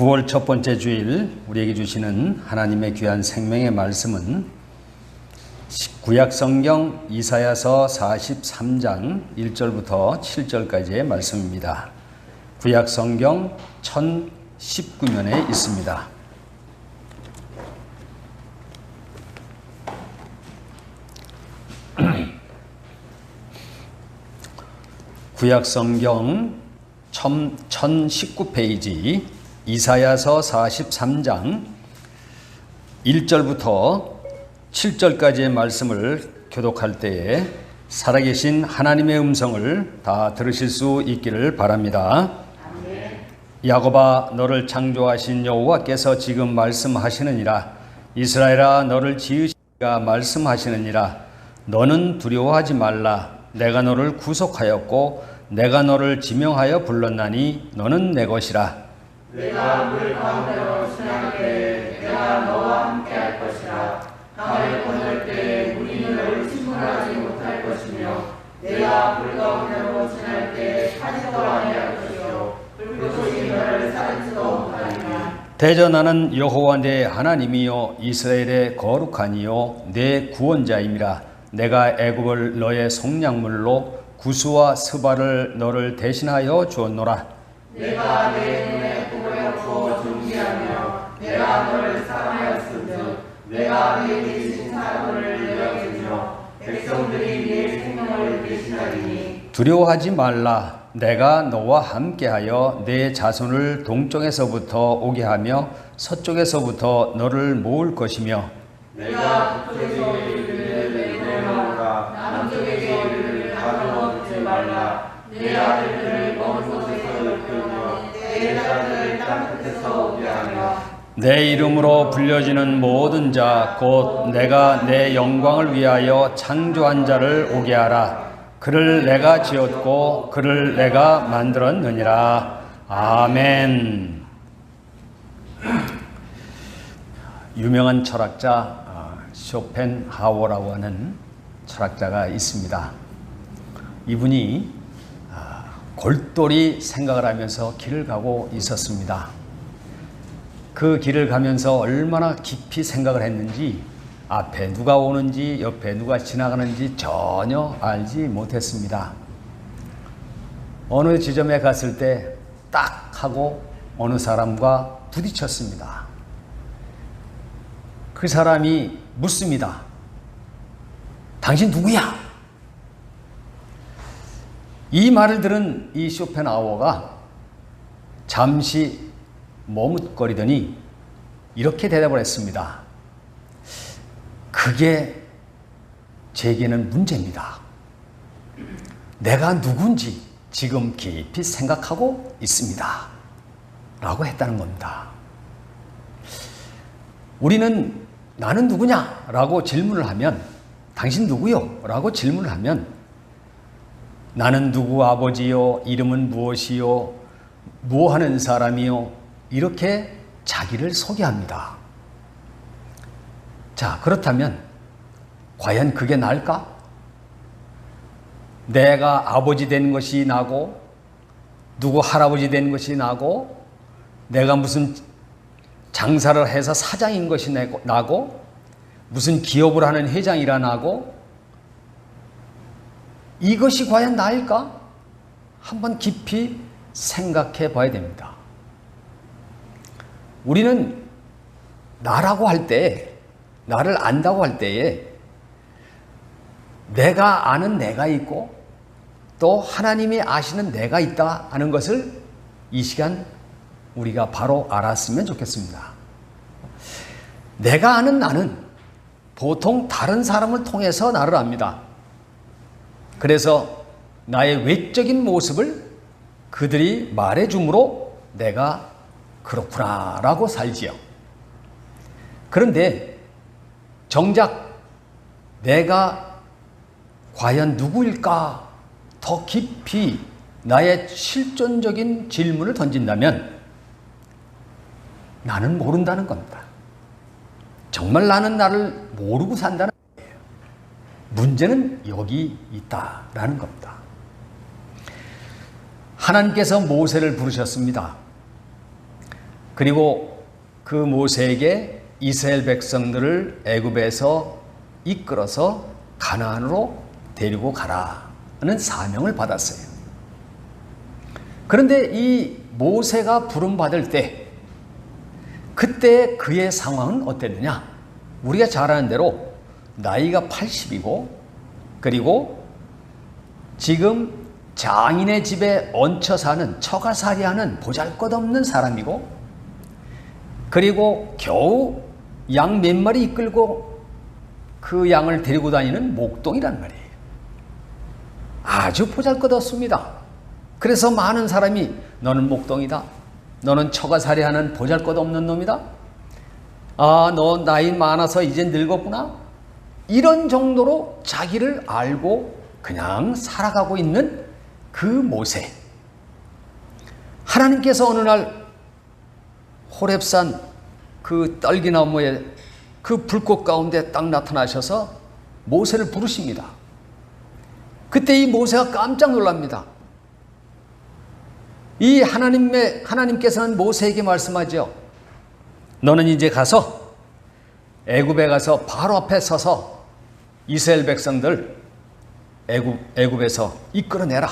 9월 첫 번째 주일 우리에게 주시는 하나님의 귀한 생명의 말씀은 구약 성경 이사야서 43장 1절부터 7절까지의 말씀입니다. 구약 성경 1019면에 있습니다. 구약 성경 1019페이지 이사야서 43장 1절부터 7절까지의 말씀을 교독할 때에 살아계신 하나님의 음성을 다 들으실 수 있기를 바랍니다. 야곱아, 너를 창조하신 여호와께서 지금 말씀하시느니라. 이스라엘아, 너를 지으시니가 말씀하시느니라. 너는 두려워하지 말라. 내가 너를 구속하였고 내가 너를 지명하여 불렀나니 너는 내 것이라. 내가 물 가운데로 지날 때에 내가 너와 함께 할 것이라. 강을 건널 때에 물이 너를 침몰하지 못할 것이며 내가 물 가운데로 지날 때에 타지도 아니할 것이요 불꽃이 너를 사르지도 못하리라. 대전하는 여호와 내 하나님이요 이스라엘의 거룩하니요 내 구원자임이라. 내가 애굽을 너의 속량물로 구스와 스바를 너를 대신하여 주었노라. 내가 내 눈에 보였고 존귀하며 내가 너를 사랑하였은즉 내가 네 대신 사람을 여기며 백성들이 네 생명을 대신하리니 두려워하지 말라. 내가 너와 함께하여 내 자손을 동쪽에서부터 오게 하며 서쪽에서부터 너를 모을 것이며 내가 북쪽에서 이르기를 내려오라. 남쪽에서 이르기를 가져오지 말라. 내 아들들을 먼 곳에서 이끌며 내 자들을 땅 끝에서 오게 하며 내 이름으로 불려지는 모든 자 곧 내가 내 영광을 위하여 창조한 자를 오게 하라. 그를 내가 지었고 그를 내가 만들었느니라. 아멘. 유명한 철학자 쇼펜하워라고 하는 철학자가 있습니다. 이분이 골똘히 생각을 하면서 길을 가고 있었습니다. 그 길을 가면서 얼마나 깊이 생각을 했는지 앞에 누가 오는지 옆에 누가 지나가는지 전혀 알지 못했습니다. 어느 지점에 갔을 때 딱 하고 어느 사람과 부딪혔습니다. 그 사람이 묻습니다. 당신 누구야? 이 말을 들은 이 쇼펜하워가 잠시 머뭇거리더니 이렇게 대답을 했습니다. 그게 제게는 문제입니다. 내가 누군지 지금 깊이 생각하고 있습니다. 라고 했다는 겁니다. 우리는 나는 누구냐? 라고 질문을 하면 당신 누구요? 라고 질문을 하면 나는 누구 아버지요? 이름은 무엇이요? 뭐 하는 사람이요? 이렇게 자기를 소개합니다. 자, 그렇다면 과연 그게 나을까? 내가 아버지 된 것이 나고 누구 할아버지 된 것이 나고 내가 무슨 장사를 해서 사장인 것이 나고 무슨 기업을 하는 회장이라 나고 이것이 과연 나일까? 한번 깊이 생각해 봐야 됩니다. 우리는 나라고 할 때, 나를 안다고 할 때에 내가 아는 내가 있고 또 하나님이 아시는 내가 있다 하는 것을 이 시간 우리가 바로 알았으면 좋겠습니다. 내가 아는 나는 보통 다른 사람을 통해서 나를 압니다. 그래서 나의 외적인 모습을 그들이 말해줌으로 내가 그렇구나 라고 살지요. 그런데 정작 내가 과연 누구일까 더 깊이 나의 실존적인 질문을 던진다면 나는 모른다는 겁니다. 정말 나는 나를 모르고 산다는 거예요. 문제는 여기 있다라는 겁니다. 하나님께서 모세를 부르셨습니다. 그리고 그 모세에게 이스라엘 백성들을 애굽에서 이끌어서 가나안으로 데리고 가라는 사명을 받았어요. 그런데 이 모세가 부름받을 때 그때 그의 상황은 어땠느냐? 우리가 잘 아는 대로 나이가 80이고 그리고 지금 장인의 집에 얹혀 사는 처가살이하는 보잘것없는 사람이고 그리고 겨우 양 몇 마리 이끌고 그 양을 데리고 다니는 목동이란 말이에요. 아주 보잘것없습니다. 그래서 많은 사람이 너는 목동이다. 너는 처가살이하는 보잘것없는 놈이다. 아, 너 나이 많아서 이제 늙었구나. 이런 정도로 자기를 알고 그냥 살아가고 있는 그 모세. 하나님께서 어느 날 호렙산 그 떨기나무에 그 불꽃 가운데 딱 나타나셔서 모세를 부르십니다. 그때 이 모세가 깜짝 놀랍니다. 이 하나님께서는 모세에게 말씀하죠. 너는 이제 가서 애굽에 가서 바로 앞에 서서 이스라엘 백성들 애굽에서 이끌어내라.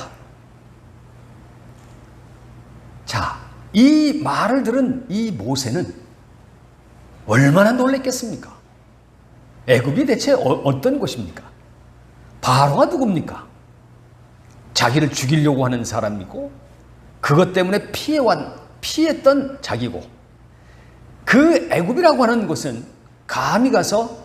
자, 이 말을 들은 이 모세는 얼마나 놀랬겠습니까? 애굽이 대체 어떤 곳입니까? 바로가 누굽니까? 자기를 죽이려고 하는 사람이고 그것 때문에 피했던 자기고 그 애굽이라고 하는 곳은 감히 가서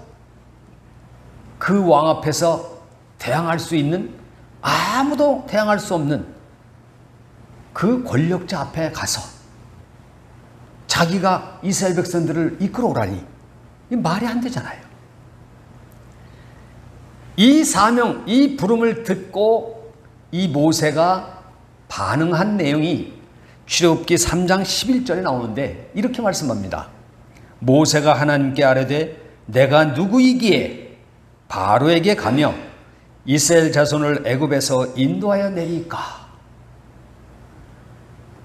그 왕 앞에서 대항할 수 있는 아무도 대항할 수 없는 그 권력자 앞에 가서 자기가 이스라엘 백성들을 이끌어오라니 이 말이 안 되잖아요. 이 사명, 이 부름을 듣고 이 모세가 반응한 내용이 출애굽기 3장 11절에 나오는데 이렇게 말씀합니다. 모세가 하나님께 아뢰되 내가 누구이기에 바로에게 가며 이스라엘 자손을 애굽에서 인도하여 내리까?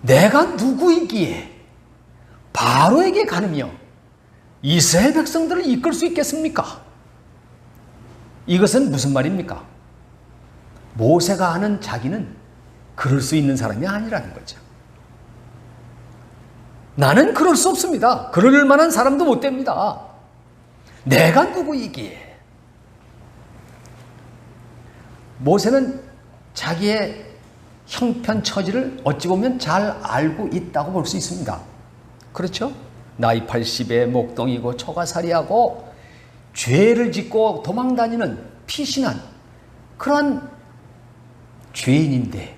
내가 누구이기에 바로에게 가느며 이스라엘 백성들을 이끌 수 있겠습니까? 이것은 무슨 말입니까? 모세가 아는 자기는 그럴 수 있는 사람이 아니라는 거죠. 나는 그럴 수 없습니다. 그럴 만한 사람도 못 됩니다. 내가 누구이기에? 모세는 자기의 형편처지를 어찌 보면 잘 알고 있다고 볼 수 있습니다. 그렇죠? 나이 80에 목동이고 처가살이하고 죄를 짓고 도망다니는 피신한 그런 죄인인데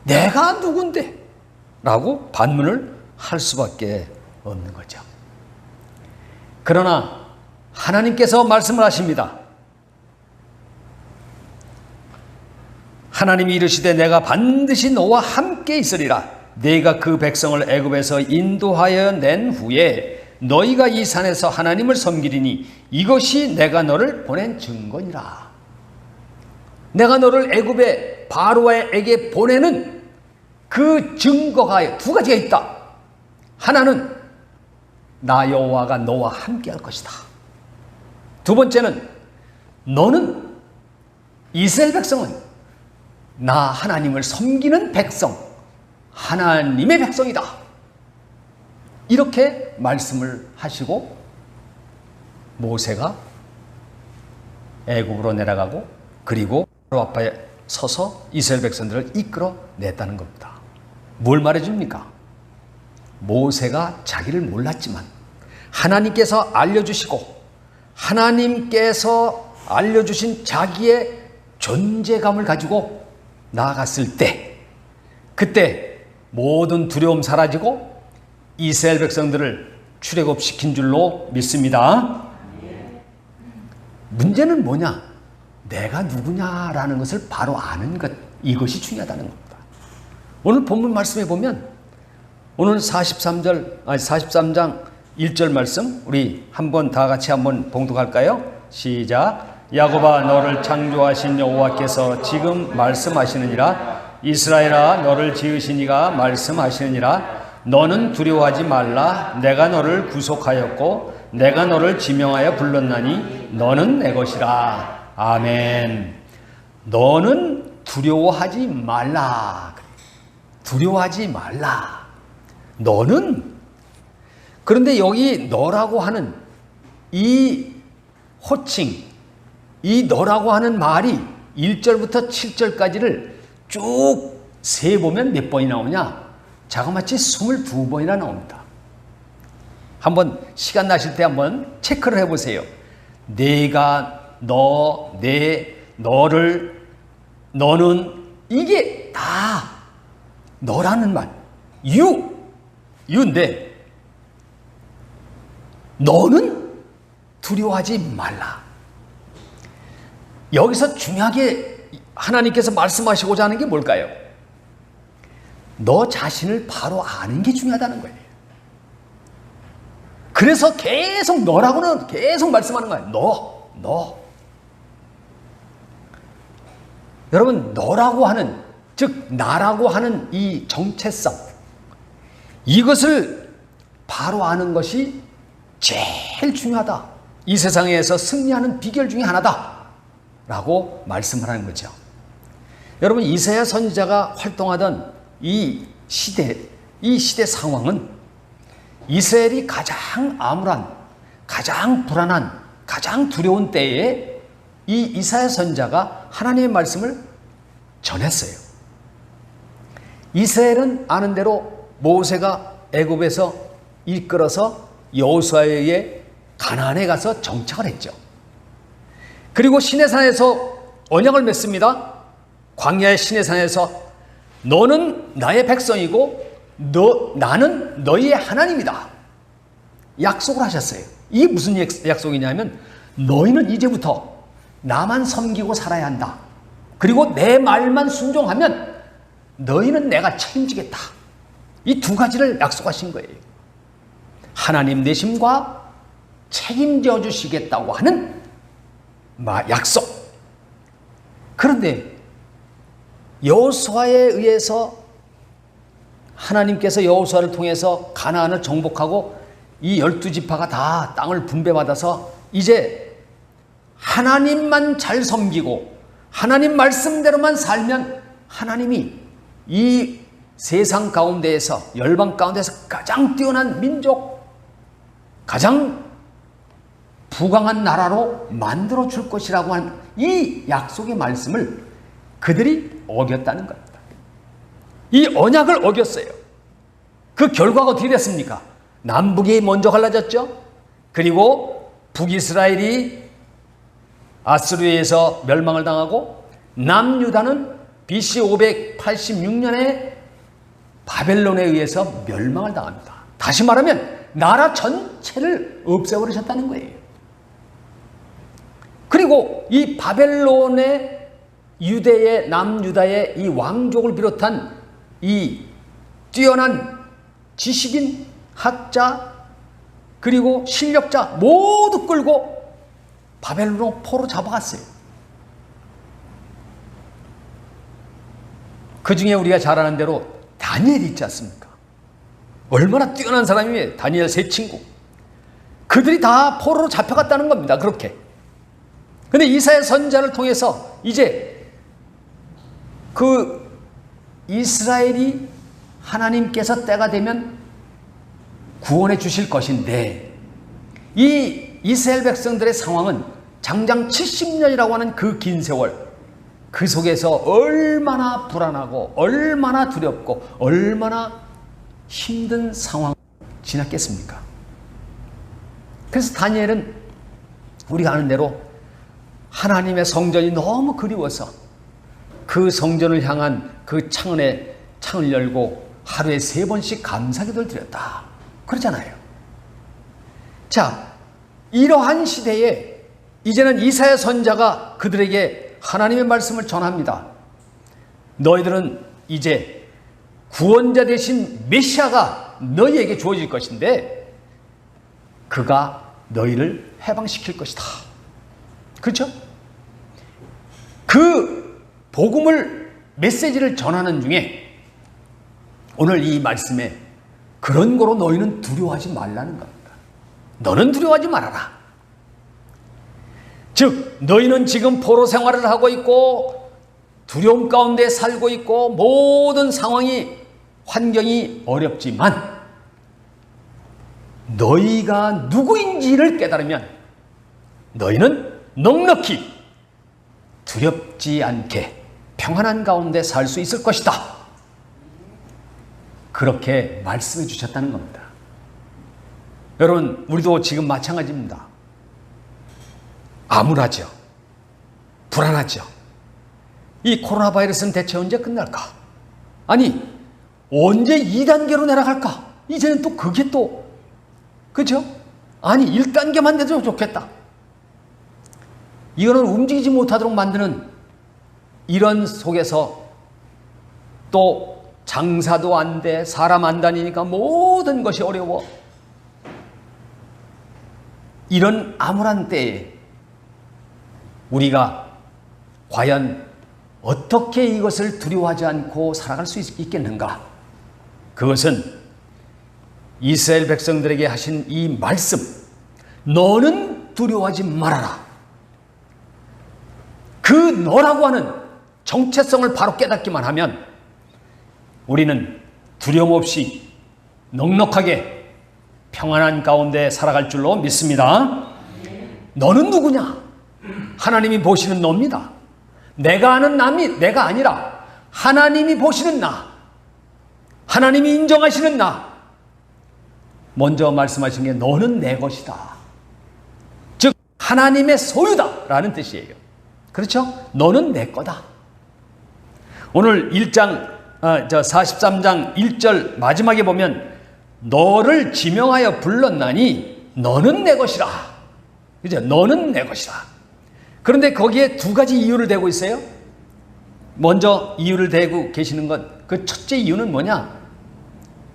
내가 누군데? 라고 반문을 할 수밖에 없는 거죠. 그러나 하나님께서 말씀을 하십니다. 하나님이 이르시되 내가 반드시 너와 함께 있으리라. 네가 그 백성을 애굽에서 인도하여 낸 후에 너희가 이 산에서 하나님을 섬기리니 이것이 내가 너를 보낸 증거니라. 내가 너를 애굽의 바로에게 보내는 그 증거가 두 가지가 있다. 하나는 나 여호와가 너와 함께 할 것이다. 두 번째는 너는 이스라엘 백성은 나 하나님을 섬기는 백성, 하나님의 백성이다. 이렇게 말씀을 하시고 모세가 애굽으로 내려가고 그리고 바로 앞에 서서 이스라엘 백성들을 이끌어냈다는 겁니다. 뭘 말해줍니까? 모세가 자기를 몰랐지만 하나님께서 알려주시고 하나님께서 알려주신 자기의 존재감을 가지고 나아갔을 때 그때 모든 두려움 사라지고 이스라엘 백성들을 출애굽시킨 줄로 믿습니다. 문제는 뭐냐? 내가 누구냐라는 것을 바로 아는 것, 이것이 중요하다는 겁니다. 오늘 본문 말씀에 보면 오늘 43장 1절 말씀 우리 한번 다 같이 한번 봉독할까요? 시작. 야곱아 너를 창조하신 여호와께서 지금 말씀하시느니라. 이스라엘아 너를 지으신 이가 말씀하시느니라. 너는 두려워하지 말라. 내가 너를 구속하였고 내가 너를 지명하여 불렀나니 너는 내 것이라. 아멘. 너는 두려워하지 말라. 두려워하지 말라. 너는. 그런데 여기 너라고 하는 이 호칭, 이 너라고 하는 말이 1절부터 7절까지를 쭉 세보면 몇 번이 나오냐? 자그마치 22번이나 나옵니다. 한번 시간 나실 때 한번 체크를 해보세요. 내가, 너, 내, 너를, 너는, 이게 다 너라는 말. 유인데 너는 두려워하지 말라. 여기서 중요하게 하나님께서 말씀하시고자 하는 게 뭘까요? 너 자신을 바로 아는 게 중요하다는 거예요. 그래서 계속 너라고는 계속 말씀하는 거예요. 너. 여러분, 너라고 하는, 즉 나라고 하는 이 정체성, 이것을 바로 아는 것이 제일 중요하다. 이 세상에서 승리하는 비결 중에 하나다 라고 말씀을 하는 거죠. 여러분, 이사야 선지자가 활동하던 이 시대 상황은 이스라엘이 가장 암울한, 가장 불안한, 가장 두려운 때에 이 이사야 선지자가 하나님의 말씀을 전했어요. 이스라엘은 아는 대로 모세가 애굽에서 이끌어서 여호수아에 의해 가나안에 가서 정착을 했죠. 그리고 시내산에서 언약을 맺습니다. 광야의 시내산에서 너는 나의 백성이고 나는 너희의 하나님이다. 약속을 하셨어요. 이게 무슨 약속이냐면 너희는 이제부터 나만 섬기고 살아야 한다. 그리고 내 말만 순종하면 너희는 내가 책임지겠다. 이 두 가지를 약속하신 거예요. 하나님 되심과 책임져 주시겠다고 하는 약속. 그런데 여호수아에 의해서 하나님께서 여호수아를 통해서 가나안을 정복하고 이 12지파가 다 땅을 분배받아서 이제 하나님만 잘 섬기고 하나님 말씀대로만 살면 하나님이 이 세상 가운데에서, 열방 가운데서 가장 뛰어난 민족, 가장 부강한 나라로 만들어 줄 것이라고 하는 이 약속의 말씀을 그들이 어겼다는 겁니다. 이 언약을 어겼어요. 그 결과가 어떻게 됐습니까? 남북이 먼저 갈라졌죠. 그리고 북이스라엘이 아수르에서 멸망을 당하고 남유다는 BC 586년에 바벨론에 의해서 멸망을 당합니다. 다시 말하면 나라 전체를 없애버리셨다는 거예요. 그리고 이 바벨론의 유대의 남유다의 이 왕족을 비롯한 이 뛰어난 지식인, 학자, 그리고 실력자 모두 끌고 바벨론으로 포로 잡아갔어요. 그 중에 우리가 잘 아는 대로 다니엘이 있지 않습니까? 얼마나 뛰어난 사람이에요. 다니엘 세 친구. 그들이 다 포로로 잡혀갔다는 겁니다. 그렇게. 근데 이사야 선지자를 통해서 이제 그 이스라엘이 하나님께서 때가 되면 구원해 주실 것인데, 이 이스라엘 백성들의 상황은 장장 70년이라고 하는 그 긴 세월, 그 속에서 얼마나 불안하고 얼마나 두렵고 얼마나 힘든 상황을 지났겠습니까? 그래서 다니엘은 우리가 아는 대로 하나님의 성전이 너무 그리워서 그 성전을 향한 그 창을 열고 하루에 3번씩 감사기도를 드렸다. 그러잖아요. 자, 이러한 시대에 이제는 이사야 선지자가 그들에게 하나님의 말씀을 전합니다. 너희들은 이제 구원자 되신 메시아가 너희에게 주어질 것인데 그가 너희를 해방시킬 것이다. 그렇죠? 그 복음을, 메시지를 전하는 중에 오늘 이 말씀에 그런 거로 너희는 두려워하지 말라는 겁니다. 너는 두려워하지 말아라. 즉 너희는 지금 포로 생활을 하고 있고 두려움 가운데 살고 있고 모든 상황이 환경이 어렵지만 너희가 누구인지를 깨달으면 너희는 넉넉히 두렵지 않게 평안한 가운데 살 수 있을 것이다. 그렇게 말씀해 주셨다는 겁니다. 여러분, 우리도 지금 마찬가지입니다. 암울하죠. 불안하죠. 이 코로나 바이러스는 대체 언제 끝날까? 아니, 언제 2단계로 내려갈까? 이제는 또 그게 또, 그죠? 아니, 1단계만 돼도 좋겠다. 이거는 움직이지 못하도록 만드는 이런 속에서 또 장사도 안 돼, 사람 안 다니니까 모든 것이 어려워. 이런 암울한 때에 우리가 과연 어떻게 이것을 두려워하지 않고 살아갈 수 있겠는가? 그것은 이스라엘 백성들에게 하신 이 말씀, 너는 두려워하지 말아라. 그 너라고 하는 정체성을 바로 깨닫기만 하면 우리는 두려움 없이 넉넉하게 평안한 가운데 살아갈 줄로 믿습니다. 너는 누구냐? 하나님이 보시는 너입니다. 내가 아는 남이 내가 아니라 하나님이 보시는 나, 하나님이 인정하시는 나. 먼저 말씀하신 게 너는 내 것이다. 즉 하나님의 소유다 라는 뜻이에요. 그렇죠? 너는 내 거다. 오늘 43장 1절 마지막에 보면 너를 지명하여 불렀나니 너는 내 것이라. 그죠? 너는 내 것이라. 그런데 거기에 두 가지 이유를 대고 있어요. 먼저 이유를 대고 계시는 것, 그 첫째 이유는 뭐냐?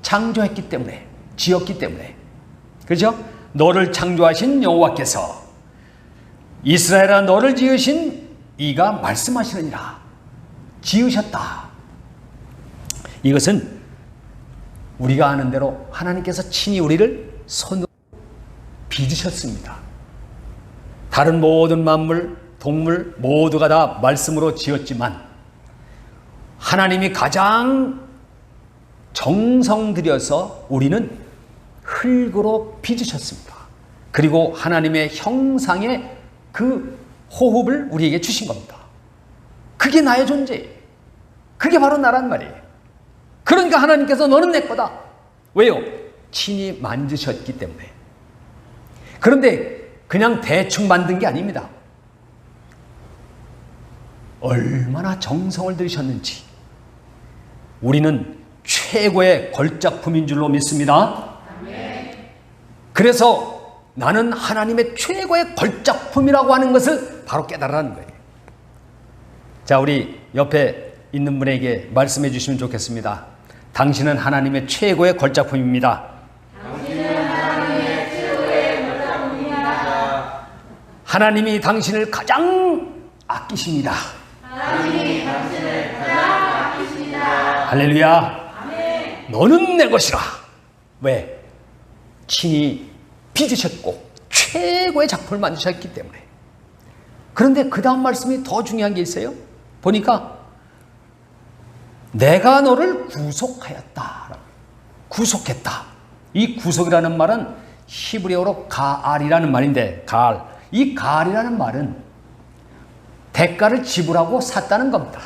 창조했기 때문에, 지었기 때문에. 그죠? 너를 창조하신 여호와께서 이스라엘아 너를 지으신 이가 말씀하시느니라. 지으셨다. 이것은 우리가 아는 대로 하나님께서 친히 우리를 손으로 빚으셨습니다. 다른 모든 만물, 동물 모두가 다 말씀으로 지었지만 하나님이 가장 정성 들여서 우리는 흙으로 빚으셨습니다. 그리고 하나님의 형상의 그 호흡을 우리에게 주신 겁니다. 그게 나의 존재예요. 그게 바로 나란 말이에요. 그러니까 하나님께서 너는 내 거다. 왜요? 친히 만드셨기 때문에. 그런데 그냥 대충 만든 게 아닙니다. 얼마나 정성을 들이셨는지 우리는 최고의 걸작품인 줄로 믿습니다. 그래서 나는 하나님의 최고의 걸작품이라고 하는 것을 바로 깨달으라는 거예요. 자, 우리 옆에 있는 분에게 말씀해 주시면 좋겠습니다. 당신은 하나님의 최고의 걸작품입니다. 당신은 하나님의 최고의 걸작품입니다. 하나님이 당신을 가장 아끼십니다. 하나님이 당신을 가장 아끼십니다. 할렐루야. 아멘. 너는 내 것이라. 왜? 친히 빚으셨고 최고의 작품을 만드셨기 때문에. 그런데 그 다음 말씀이 더 중요한 게 있어요. 보니까 내가 너를 구속하였다. 구속했다. 이 구속이라는 말은 히브리어로 가알이라는 말인데, 가알. 이 가알이라는 말은 대가를 지불하고 샀다는 겁니다.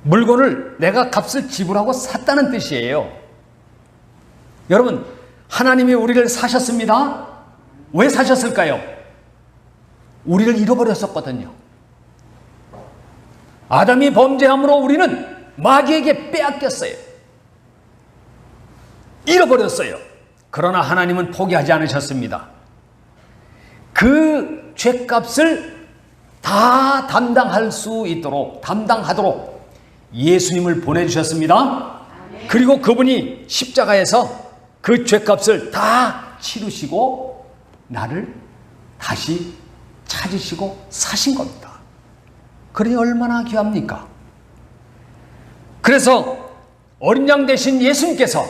물건을 내가 값을 지불하고 샀다는 뜻이에요. 여러분, 하나님이 우리를 사셨습니다. 왜 사셨을까요? 우리를 잃어버렸었거든요. 아담이 범죄함으로 우리는 마귀에게 빼앗겼어요. 잃어버렸어요. 그러나 하나님은 포기하지 않으셨습니다. 그 죄값을 다 담당하도록 예수님을 보내주셨습니다. 그리고 그분이 십자가에서 그 죄값을 다 치르시고 나를 다시 찾으시고 사신 겁니다. 그러니 얼마나 귀합니까? 그래서 어린 양 되신 예수님께서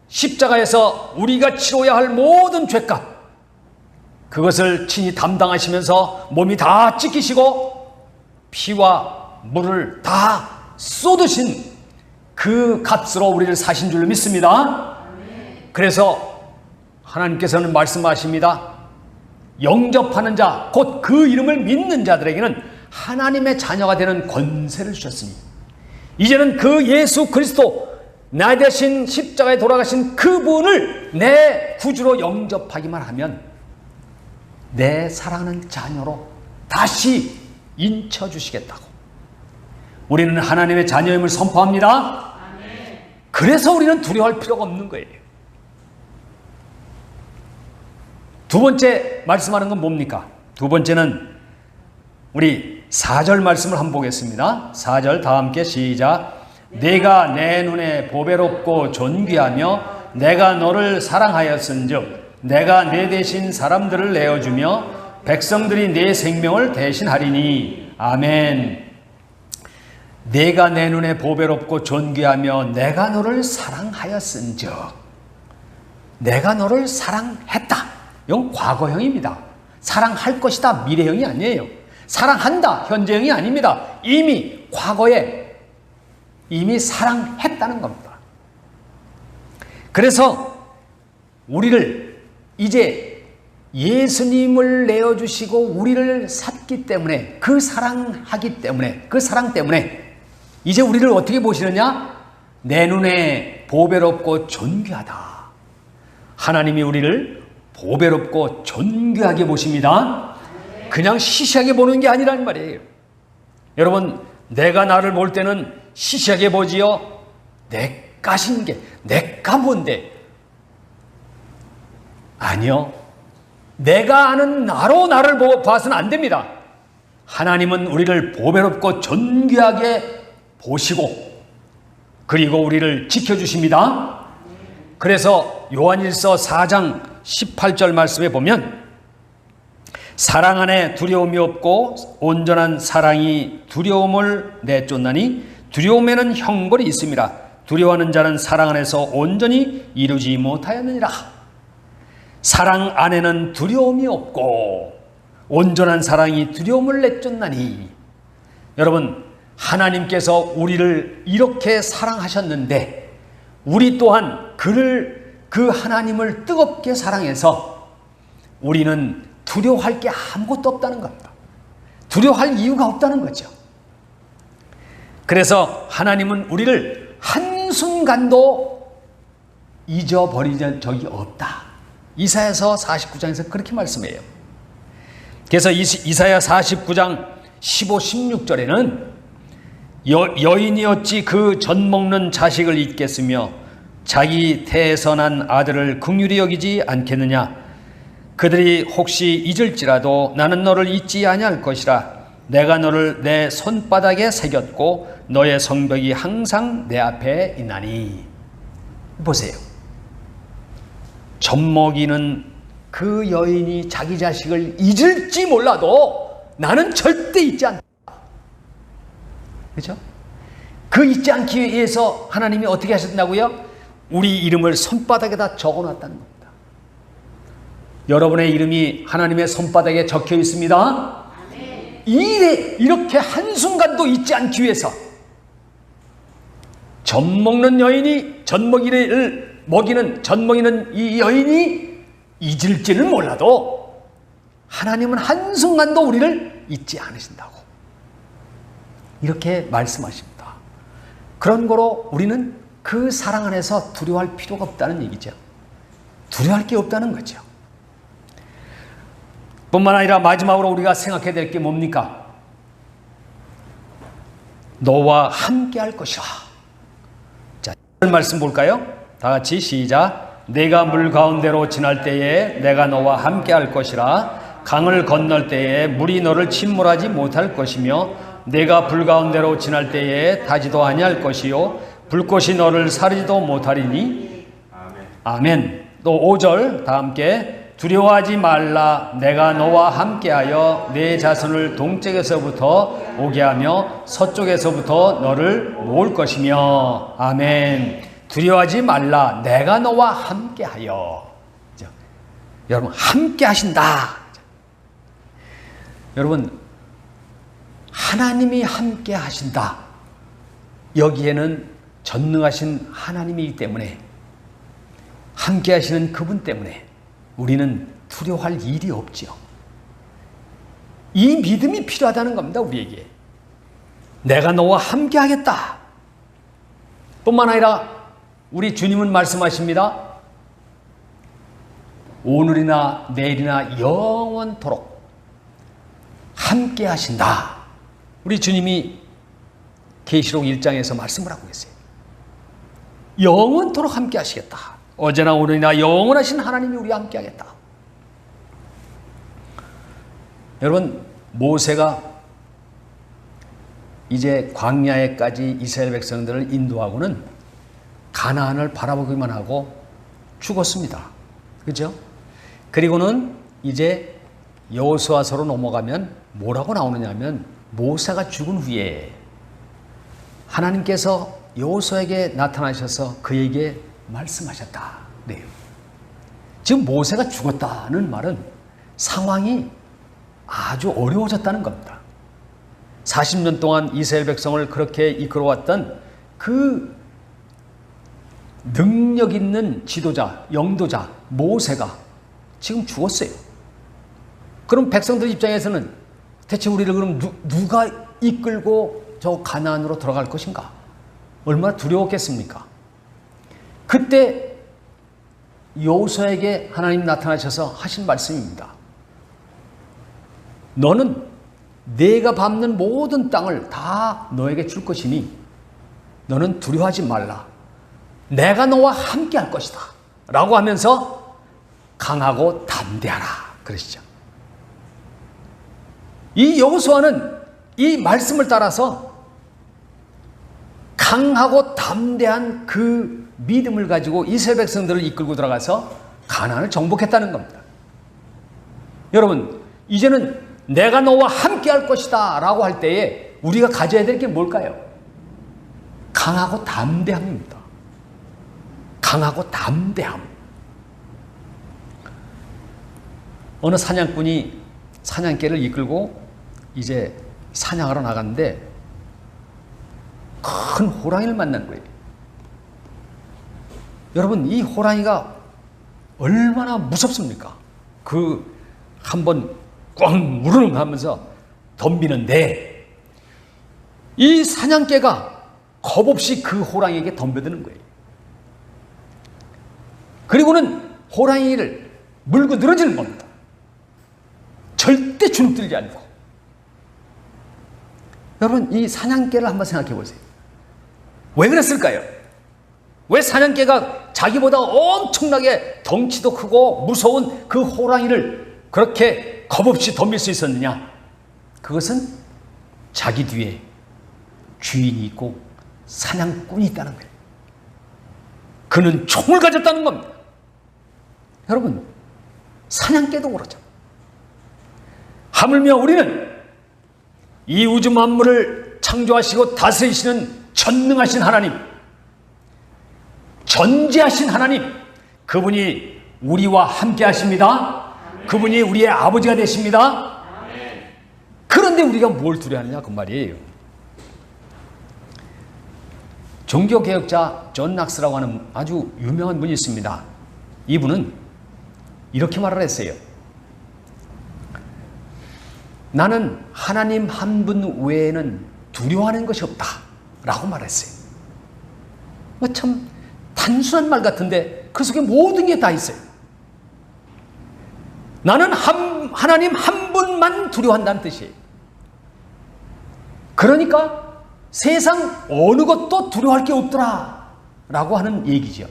십자가에서 우리가 치러야 할 모든 죄값, 그것을 친히 담당하시면서 몸이 다 찢기시고 피와 물을 다 쏟으신 그 값으로 우리를 사신 줄 믿습니다. 그래서 하나님께서는 말씀하십니다. 영접하는 자, 곧 그 이름을 믿는 자들에게는 하나님의 자녀가 되는 권세를 주셨으니 이제는 그 예수 그리스도, 나 대신 십자가에 돌아가신 그분을 내 구주로 영접하기만 하면 내 사랑하는 자녀로 다시 인쳐주시겠다고. 우리는 하나님의 자녀임을 선포합니다. 그래서 우리는 두려워할 필요가 없는 거예요. 두 번째 말씀하는 건 뭡니까? 두 번째는 우리 4절 말씀을 한번 보겠습니다. 4절 다 함께 시작. 내가 내 눈에 보배롭고 존귀하며 내가 너를 사랑하였은즉 내가 내 대신 사람들을 내어주며 백성들이 내 생명을 대신하리니. 아멘. 내가 내 눈에 보배롭고 존귀하며 내가 너를 사랑하였은즉, 내가 너를 사랑했다. 이건 과거형입니다. 사랑할 것이다, 미래형이 아니에요. 사랑한다, 현재형이 아닙니다. 이미 과거에 이미 사랑했다는 겁니다. 그래서 우리를 이제 예수님을 내어주시고 우리를 샀기 때문에, 그 사랑하기 때문에, 그 사랑 때문에 이제 우리를 어떻게 보시느냐? 내 눈에 보배롭고 존귀하다. 하나님이 우리를 보배롭고 존귀하게 보십니다. 그냥 시시하게 보는 게 아니란 말이에요. 여러분, 내가 나를 볼 때는 시시하게 보지요. 내가 신게, 내가 뭔데? 아니요. 내가 아는 나로 나를 봐서는 안 됩니다. 하나님은 우리를 보배롭고 존귀하게 보시고 그리고 우리를 지켜주십니다. 그래서 요한일서 4장 18절 말씀에 보면 사랑 안에 두려움이 없고 온전한 사랑이 두려움을 내쫓나니 두려움에는 형벌이 있습니다. 두려워하는 자는 사랑 안에서 온전히 이루지 못하였느니라. 사랑 안에는 두려움이 없고 온전한 사랑이 두려움을 내쫓나니. 여러분, 하나님께서 우리를 이렇게 사랑하셨는데 우리 또한 그 하나님을 뜨겁게 사랑해서 우리는 두려워할 게 아무것도 없다는 겁니다. 두려워할 이유가 없다는 거죠. 그래서 하나님은 우리를 한순간도 잊어버린 적이 없다. 이사야서 49장에서 그렇게 말씀해요. 그래서 이사야 49장 15, 16절에는 여인이 어찌 그 젖 먹는 자식을 잊겠으며 자기 태에서 난 아들을 긍휼히 여기지 않겠느냐. 그들이 혹시 잊을지라도 나는 너를 잊지 아니할 것이라. 내가 너를 내 손바닥에 새겼고 너의 성벽이 항상 내 앞에 있나니. 보세요. 젖 먹이는 그 여인이 자기 자식을 잊을지 몰라도 나는 절대 잊지 않다. 그렇죠? 그 잊지 않기 위해서 하나님이 어떻게 하셨다고요? 우리 이름을 손바닥에다 적어놨다는 겁니다. 여러분의 이름이 하나님의 손바닥에 적혀 있습니다. 이렇게 한순간도 잊지 않기 위해서 젖 먹는 여인이 젖 먹이는 이 여인이 잊을지는 몰라도 하나님은 한순간도 우리를 잊지 않으신다고 이렇게 말씀하십니다. 그런 거로 우리는 그 사랑 안에서 두려워할 필요가 없다는 얘기죠. 두려워할 게 없다는 거죠. 뿐만 아니라 마지막으로 우리가 생각해야 될 게 뭡니까? 너와 함께 할 것이라. 자, 말씀 볼까요? 다 같이 시작. 내가 물 가운데로 지날 때에 내가 너와 함께 할 것이라. 강을 건널 때에 물이 너를 침몰하지 못할 것이며 내가 불 가운데로 지날 때에 타지도 아니할 것이요 불꽃이 너를 사르지도 못하리니. 아멘. 또 5절 다 함께. 두려워하지 말라. 내가 너와 함께하여 내 자손을 동쪽에서부터 오게 하며 서쪽에서부터 너를 모을 것이며. 아멘. 두려워하지 말라. 내가 너와 함께하여. 여러분, 함께 하신다. 여러분, 하나님이 함께 하신다. 여기에는 전능하신 하나님이기 때문에, 함께 하시는 그분 때문에 우리는 두려워할 일이 없지요. 이 믿음이 필요하다는 겁니다, 우리에게. 내가 너와 함께 하겠다. 뿐만 아니라 우리 주님은 말씀하십니다. 오늘이나 내일이나 영원토록 함께 하신다. 우리 주님이 계시록 1장에서 말씀을 하고 계세요. 영원토록 함께 하시겠다. 어제나 오늘이나 영원하신 하나님이 우리와 함께 하겠다. 여러분, 모세가 이제 광야에까지 이스라엘 백성들을 인도하고는 가나안을 바라보기만 하고 죽었습니다. 그죠? 그리고는 이제 여호수아서로 넘어가면 뭐라고 나오느냐면, 모세가 죽은 후에 하나님께서 여호수아에게 나타나셔서 그에게 말씀하셨다. 네. 지금 모세가 죽었다는 말은 상황이 아주 어려워졌다는 겁니다. 40년 동안 이스라엘 백성을 그렇게 이끌어왔던 그 능력 있는 지도자, 영도자 모세가 지금 죽었어요. 그럼 백성들 입장에서는 대체 우리를 그럼 누가 이끌고 저 가나안으로 들어갈 것인가? 얼마나 두려웠겠습니까? 그때 여호수아에게 하나님 나타나셔서 하신 말씀입니다. 너는 내가 밟는 모든 땅을 다 너에게 줄 것이니 너는 두려워하지 말라. 내가 너와 함께 할 것이다. 라고 하면서 강하고 담대하라. 그러시죠. 이 여호수아는 이 말씀을 따라서 강하고 담대한 그 믿음을 가지고 이스라엘 백성들을 이끌고 들어가서 가나안을 정복했다는 겁니다. 여러분, 이제는 내가 너와 함께 할 것이다 라고 할 때에 우리가 가져야 될 게 뭘까요? 강하고 담대함입니다. 강하고 담대함. 어느 사냥꾼이 사냥개를 이끌고 이제 사냥하러 나갔는데 큰 호랑이를 만난 거예요. 여러분, 이 호랑이가 얼마나 무섭습니까? 그 한번 꽝 무르릉 하면서 덤비는데 이 사냥개가 겁없이 그 호랑이에게 덤벼드는 거예요. 그리고는 호랑이를 물고 늘어지는 겁니다. 절대 주눅들지 않고. 여러분, 이 사냥개를 한번 생각해 보세요. 왜 그랬을까요? 왜 사냥개가 자기보다 엄청나게 덩치도 크고 무서운 그 호랑이를 그렇게 겁없이 덤빌 수 있었느냐? 그것은 자기 뒤에 주인이 있고 사냥꾼이 있다는 거예요. 그는 총을 가졌다는 겁니다. 여러분, 사냥개도 그렇죠. 하물며 우리는 이 우주 만물을 창조하시고 다스리시는 전능하신 하나님, 전지하신 하나님, 그분이 우리와 함께 하십니다. 그분이 우리의 아버지가 되십니다. 그런데 우리가 뭘 두려워하느냐 그 말이에요. 종교개혁자 존 낙스라고 하는 아주 유명한 분이 있습니다. 이분은 이렇게 말을 했어요. 나는 하나님 한 분 외에는 두려워하는 것이 없다 라고 말했어요. 참 단순한 말 같은데 그 속에 모든 게 다 있어요. 나는 하나님 한 분만 두려워한다는 뜻이에요. 그러니까 세상 어느 것도 두려워할 게 없더라 라고 하는 얘기죠.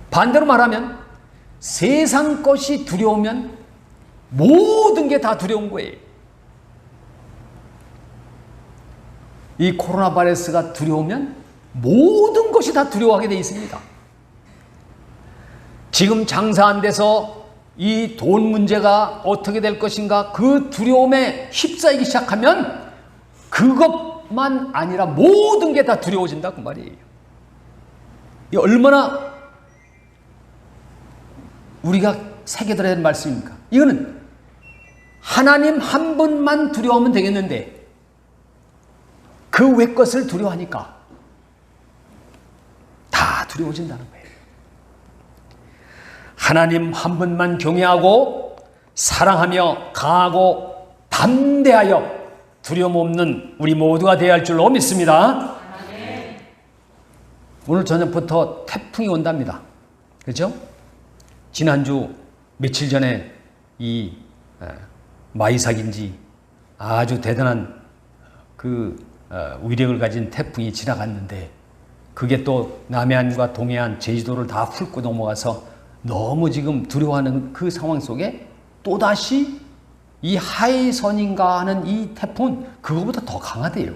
반대로 말하면 세상 것이 두려우면 모든 게 다 두려운 거예요. 이 코로나 바이러스가 두려우면 모든 것이 다 두려워하게 되어 있습니다. 지금 장사 안 돼서 이 돈 문제가 어떻게 될 것인가 그 두려움에 휩싸이기 시작하면 그것만 아니라 모든 게 다 두려워진다 그 말이에요. 이 얼마나 우리가 새겨들어야 할 말씀입니까? 이거는 하나님 한 분만 두려워하면 되겠는데 그 외 것을 두려워하니까 다 두려워진다는 거예요. 하나님 한 분만 경외하고 사랑하며 강하고 담대하여 두려움 없는 우리 모두가 되어야 할 줄로 믿습니다. 오늘 저녁부터 태풍이 온답니다. 그렇죠? 지난주 며칠 전에 이 마이삭인지 아주 대단한 그 위력을 가진 태풍이 지나갔는데 그게 또 남해안과 동해안, 제주도를 다 훑고 넘어가서 너무 지금 두려워하는 그 상황 속에 또다시 이 하이선인가 하는 이 태풍은 그거보다 더 강하대요.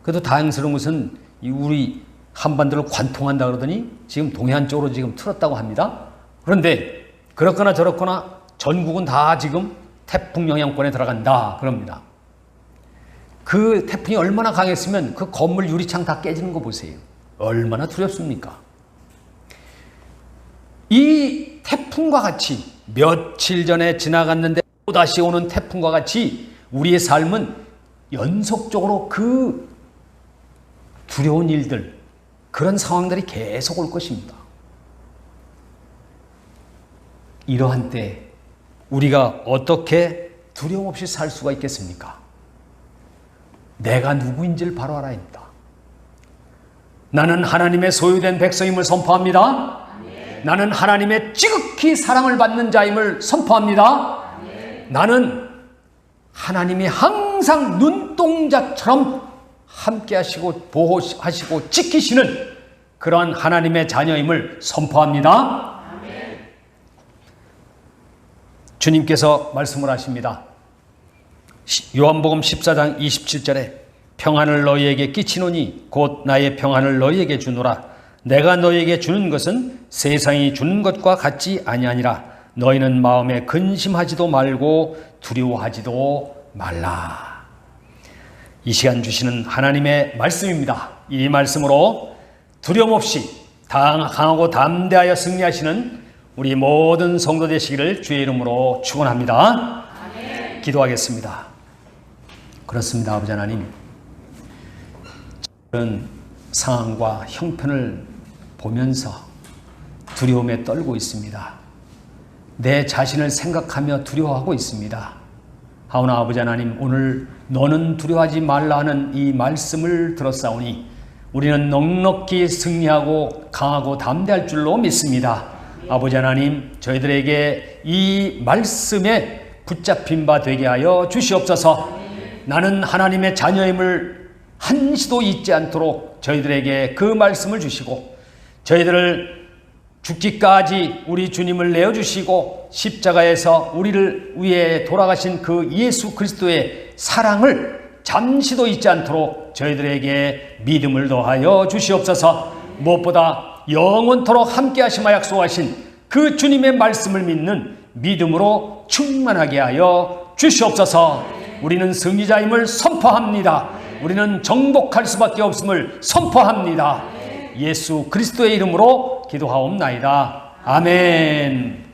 그래도 다행스러운 것은 우리 한반도를 관통한다 그러더니 지금 동해안 쪽으로 지금 틀었다고 합니다. 그런데 그렇거나 저렇거나 전국은 다 지금 태풍 영향권에 들어간다 그럽니다. 그 태풍이 얼마나 강했으면 그 건물 유리창 다 깨지는 거 보세요. 얼마나 두렵습니까? 이 태풍과 같이 며칠 전에 지나갔는데 또다시 오는 태풍과 같이 우리의 삶은 연속적으로 그 두려운 일들, 그런 상황들이 계속 올 것입니다. 이러한 때 우리가 어떻게 두려움 없이 살 수가 있겠습니까? 내가 누구인지를 바로 알아야 합니다. 나는 하나님의 소유된 백성임을 선포합니다. 나는 하나님의 지극히 사랑을 받는 자임을 선포합니다. 나는 하나님이 항상 눈동자처럼 함께 하시고 보호하시고 지키시는 그러한 하나님의 자녀임을 선포합니다. 주님께서 말씀을 하십니다. 요한복음 14장 27절에 평안을 너희에게 끼치노니 곧 나의 평안을 너희에게 주노라. 내가 너희에게 주는 것은 세상이 주는 것과 같지 아니하니라. 너희는 마음에 근심하지도 말고 두려워하지도 말라. 이 시간 주시는 하나님의 말씀입니다. 이 말씀으로 두려움 없이 강하고 담대하여 승리하시는 우리 모든 성도 되시기를 주의 이름으로 축원합니다. 기도하겠습니다. 그렇습니다. 아버지 하나님, 이런 상황과 형편을 보면서 두려움에 떨고 있습니다. 내 자신을 생각하며 두려워하고 있습니다. 하오나 아버지 하나님, 오늘 너는 두려워하지 말라 하는 이 말씀을 들었사오니 우리는 넉넉히 승리하고 강하고 담대할 줄로 믿습니다. 아버지 하나님, 저희들에게 이 말씀에 붙잡힌 바 되게 하여 주시옵소서. 나는 하나님의 자녀임을 한시도 잊지 않도록 저희들에게 그 말씀을 주시고 저희들을 죽기까지 우리 주님을 내어주시고 십자가에서 우리를 위해 돌아가신 그 예수 그리스도의 사랑을 잠시도 잊지 않도록 저희들에게 믿음을 더하여 주시옵소서. 무엇보다 영원토록 함께 하시마 약속하신 그 주님의 말씀을 믿는 믿음으로 충만하게 하여 주시옵소서. 우리는 승리자임을 선포합니다. 우리는 정복할 수밖에 없음을 선포합니다. 예수 그리스도의 이름으로 기도하옵나이다. 아멘.